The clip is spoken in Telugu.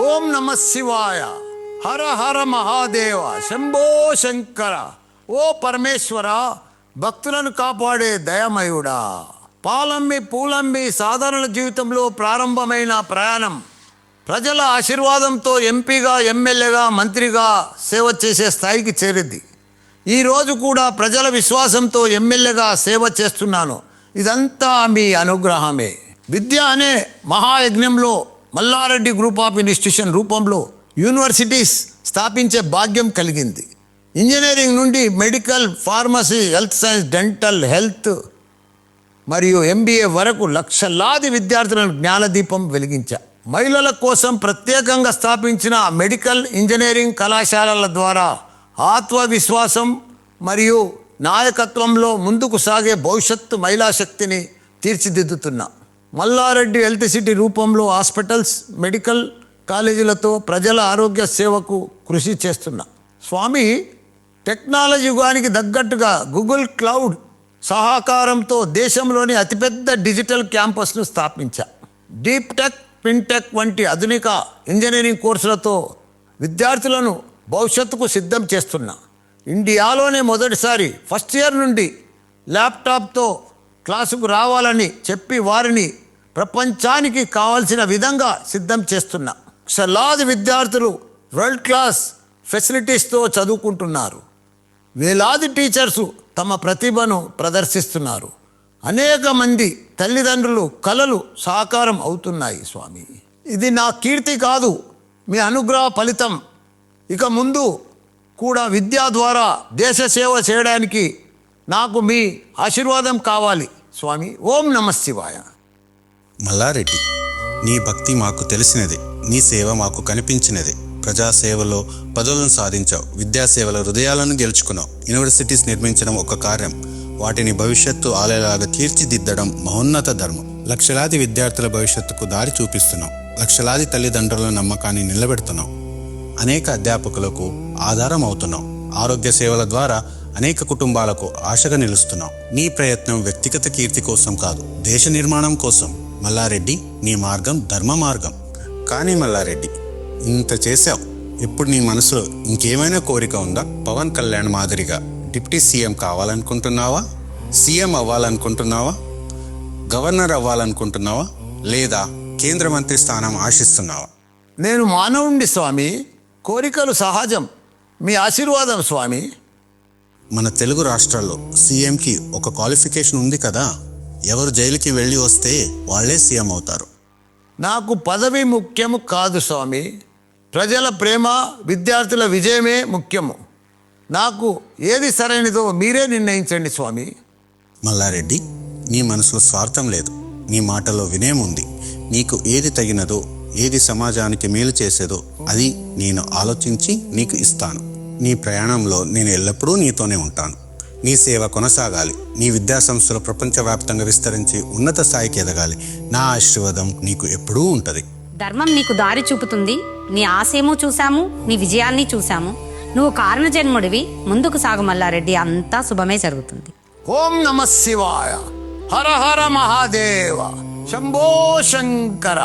ఓం నమ శివాయ. హర హర మహాదేవ. శంభో శంకర. ఓ పరమేశ్వర, భక్తులను కాపాడే దయమయుడా. పాలమ్మి పూలమ్మి సాధారణ జీవితంలో ప్రారంభమైన ప్రయాణం ప్రజల ఆశీర్వాదంతో ఎంపీగా, ఎమ్మెల్యేగా, మంత్రిగా సేవ చేసే స్థాయికి చేరింది. ఈరోజు కూడా ప్రజల విశ్వాసంతో ఎమ్మెల్యేగా సేవ చేస్తున్నాను. ఇదంతా మీ అనుగ్రహమే. విద్య అనే మహాయజ్ఞంలో మల్లారెడ్డి గ్రూప్ ఆఫ్ ఇన్స్టిట్యూషన్ రూపంలో యూనివర్సిటీస్ స్థాపించే భాగ్యం కలిగింది. ఇంజనీరింగ్ నుండి medical, pharmacy, health science, dental, health మరియు ఎంబీఏ వరకు లక్షలాది విద్యార్థులను జ్ఞానదీపం వెలిగించా. మహిళల కోసం ప్రత్యేకంగా స్థాపించిన మెడికల్, ఇంజనీరింగ్ కళాశాలల ద్వారా ఆత్మవిశ్వాసం మరియు నాయకత్వంలో ముందుకు సాగే భవిష్యత్తు మహిళా శక్తిని తీర్చిదిద్దుతున్నా. మల్లారెడ్డి హెల్త్ సిటీ రూపంలో హాస్పిటల్స్, మెడికల్ కాలేజీలతో ప్రజల ఆరోగ్య సేవకు కృషి చేస్తున్నా. స్వామి, టెక్నాలజీ యుగానికి తగ్గట్టుగా గూగుల్ క్లౌడ్ సహకారంతో దేశంలోని అతిపెద్ద డిజిటల్ క్యాంపస్ను స్థాపించా. డీప్ టెక్, ఫిన్టెక్ వంటి ఆధునిక ఇంజనీరింగ్ కోర్సులతో విద్యార్థులను భవిష్యత్తుకు సిద్ధం చేస్తున్నా. ఇండియాలోనే మొదటిసారి ఫస్ట్ ఇయర్ నుండి ల్యాప్టాప్తో క్లాసుకు రావాలని చెప్పి వారిని ప్రపంచానికి కావాల్సిన విధంగా సిద్ధం చేస్తున్నా. లక్షలాది విద్యార్థులు వరల్డ్ క్లాస్ ఫెసిలిటీస్తో చదువుకుంటున్నారు. వేలాది టీచర్సు తమ ప్రతిభను ప్రదర్శిస్తున్నారు. అనేక మంది తల్లిదండ్రులు కలలు సాకారం అవుతున్నాయి. స్వామి, ఇది నా కీర్తి కాదు, మీ అనుగ్రహ ఫలితం. ఇక ముందు కూడా విద్య ద్వారా దేశ సేవ చేయడానికి నాకు మీ ఆశీర్వాదం కావాలి స్వామి. ఓం నమ శివాయ. మల్లారెడ్డి, నీ భక్తి మాకు తెలిసినది, నీ సేవ మాకు కనిపించినది. ప్రజాసేవలో పదవులను సాధించావు, విద్యాసేవల హృదయాలను గెలుచుకున్నావు. యూనివర్సిటీస్ నిర్మించడం ఒక కార్యం, వాటిని భవిష్యత్తు ఆలయాలుగా తీర్చిదిద్దడం మహోన్నత ధర్మం. లక్షలాది విద్యార్థుల భవిష్యత్తుకు దారి చూపిస్తున్నావు. లక్షలాది తల్లిదండ్రుల నమ్మకాన్ని నిలబెడుతున్నావు. అనేక అధ్యాపకులకు ఆధారం అవుతున్నావు. ఆరోగ్య సేవల ద్వారా అనేక కుటుంబాలకు ఆశగా నిలుస్తున్నావు. నీ ప్రయత్నం వ్యక్తిగత కీర్తి కోసం కాదు, దేశ నిర్మాణం కోసం. మల్లారెడ్డి, నీ మార్గం ధర్మ మార్గం. కానీ మల్లారెడ్డి, ఇంత చేశావు, ఇప్పుడు నీ మనసులో ఇంకేమైనా కోరిక ఉందా? పవన్ కళ్యాణ్ మాదిరిగా డిప్యూటీ సీఎం కావాలనుకుంటున్నావా? సీఎం అవ్వాలనుకుంటున్నావా? గవర్నర్ అవ్వాలనుకుంటున్నావా? లేదా కేంద్ర మంత్రి స్థానం ఆశిస్తున్నావా? నేను మానవుండి స్వామి, కోరికలు సహజం. మీ ఆశీర్వాదం స్వామి. మన తెలుగు రాష్ట్రాల్లో సీఎంకి ఒక క్వాలిఫికేషన్ ఉంది కదా, ఎవరు జైలుకి వెళ్ళి వస్తే వాళ్ళే సీఎం అవుతారు. నాకు పదవి ముఖ్యము కాదు స్వామి, ప్రజల ప్రేమ, విద్యార్థుల విజయమే ముఖ్యము. నాకు ఏది సరైనదో మీరే నిర్ణయించండి స్వామి. మల్లారెడ్డి, నీ మనసులో స్వార్థం లేదు, నీ మాటలో వినయం ఉంది. నీకు ఏది తగినదో, ఏది సమాజానికి మేలు చేసేదో అది నేను ఆలోచించి నీకు ఇస్తాను. నీ ప్రయాణంలో నేను ఎల్లప్పుడూ నీతోనే ఉంటాను. నీ సేవ కొనసాగాలి. నీ విద్యాసంస్థలు ప్రపంచవ్యాప్తంగా విస్తరించి ఉన్నత స్థాయికి ఎదగాలి. నా ఆశీర్వాదం నీకు ఎప్పుడూ ఉంటుంది. ధర్మం నీకు దారి చూపుతుంది. నీ ఆశయము చూశాము, నీ విజయాన్ని చూశాము. నువ్వు కారణ జన్ముడివి. ముందుకు సాగు మల్లారెడ్డి, అంతా శుభమే జరుగుతుంది. ఓం నమ శివాయ. హర హర మహాదేవ. శంభో శంకర.